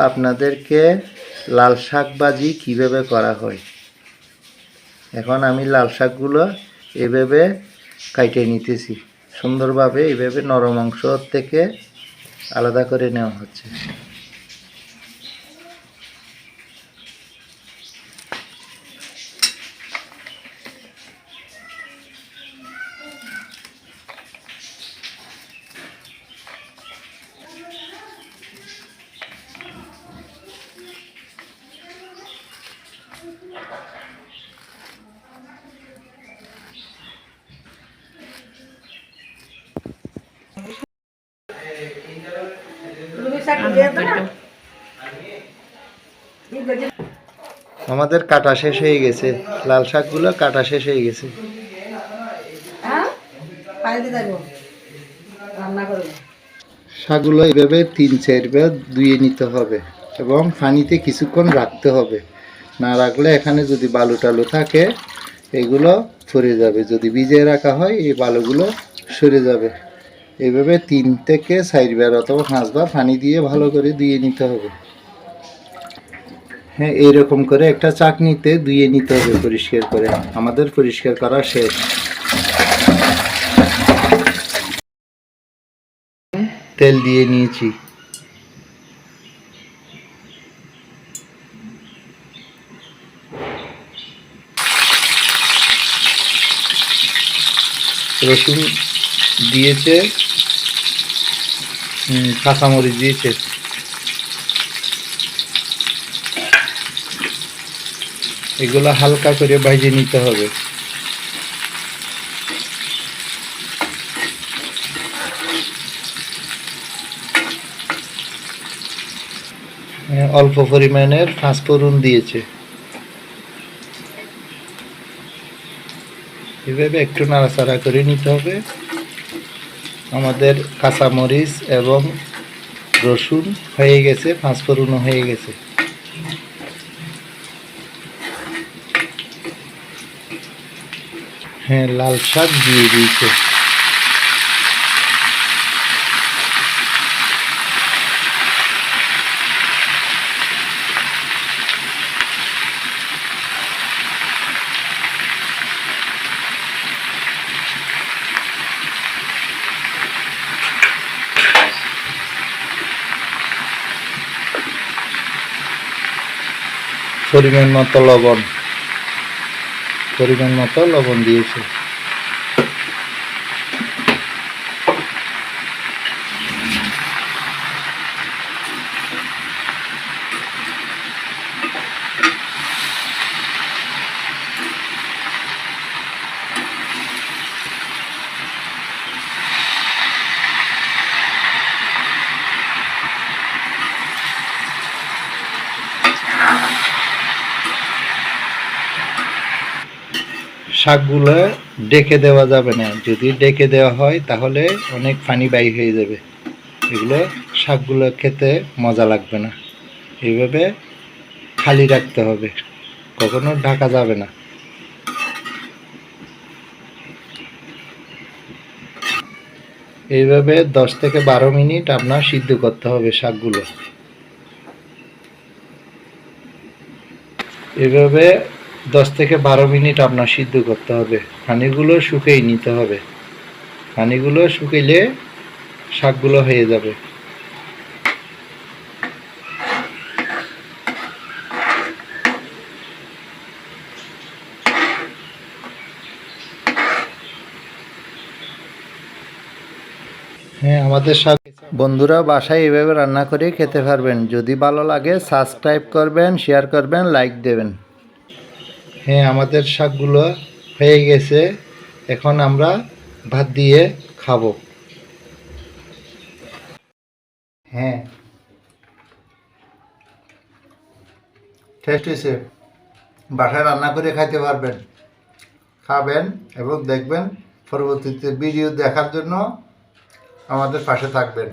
আপনাদেরকে লাল শাক ভাজি কীভাবে করা হয়। এখন আমি লাল শাকগুলো এভাবে কাটে নিতেছি সুন্দরভাবে, এইভাবে নরম অংশ থেকে আলাদা করে নেওয়া হচ্ছে। আমাদের কাটা শেষ হয়ে গেছে, লাল শাকগুলো কাটা শেষ হয়ে গেছে। শাকগুলো এইভাবে 3-4 বার ধুয়ে নিতে হবে এবং পানিতে কিছুক্ষণ রাখতে হবে। না রাখলে এখানে যদি বালু টালু থাকে এগুলো সরে যাবে, যদি ভিজিয়ে রাখা হয় এই বালুগুলো সরে যাবে। এইভাবে 3 থেকে 4 বার অথবা 5 বার পানি দিয়ে ভালো করে ধুয়ে নিতে হবে। হ্যাঁ, এইরকম করে একটা চাকনিতে ধুয়ে নিতে হবে পরিষ্কার করে। আমাদের পরিষ্কার করা শেষ। তেল দিয়ে নিয়েছি। রসুন দিয়েছে, কাঁচামরিচ দিয়েছে। এগুলো হালকা করে ভেজে নিতে হবে। অল্প পরিমাণের পাঁচফোড়ন দিয়েছে। এভাবে একটু নাড়াচাড়া করে নিতে হবে। আমাদের কাঁচামরিচ এবং রসুন হয়ে গেছে, পাঁচফোড়নও হয়ে গেছে। হ্যাঁ, লাল শাক দিয়ে দিয়েছে। পরিমাণ মতো লবণ দিয়েছে। শাকগুলো ডেকে দেওয়া যাবে না, যদি ডেকে দেওয়া হয় তাহলে অনেক পানি বাইর হয়ে যাবে। এগুলো শাকগুলো খেতে মজা লাগবে না। এইভাবে খালি রাখতে হবে, কখনো ঢাকা যাবে না। এইভাবে 10 থেকে 12 মিনিট আপনার সিদ্ধ করতে হবে শাকগুলো। এইভাবে 10 থেকে 12 মিনিট আপনার সিদ্ধ করতে হবে। পানিগুলো শুকিয়ে নিতে হবে। পানিগুলো শুকিয়ে শাকগুলো হয়ে যাবে। হ্যাঁ, আমাদের শাক বন্ধুরা বাসায় এভাবে রান্না করে খেতে পারবেন। যদি ভালো লাগে সাবস্ক্রাইব করবেন, শেয়ার করবেন, লাইক দেবেন। হ্যাঁ, আমাদের শাকগুলো হয়ে গেছে। এখন আমরা ভাত দিয়ে খাবো। হ্যাঁ, টেস্ট হয়েছে। বাসায় রান্না করে খাইতে পারবেন, খাবেন এবং দেখবেন। পরবর্তীতে ভিডিও দেখার জন্য আমাদের পাশে থাকবেন।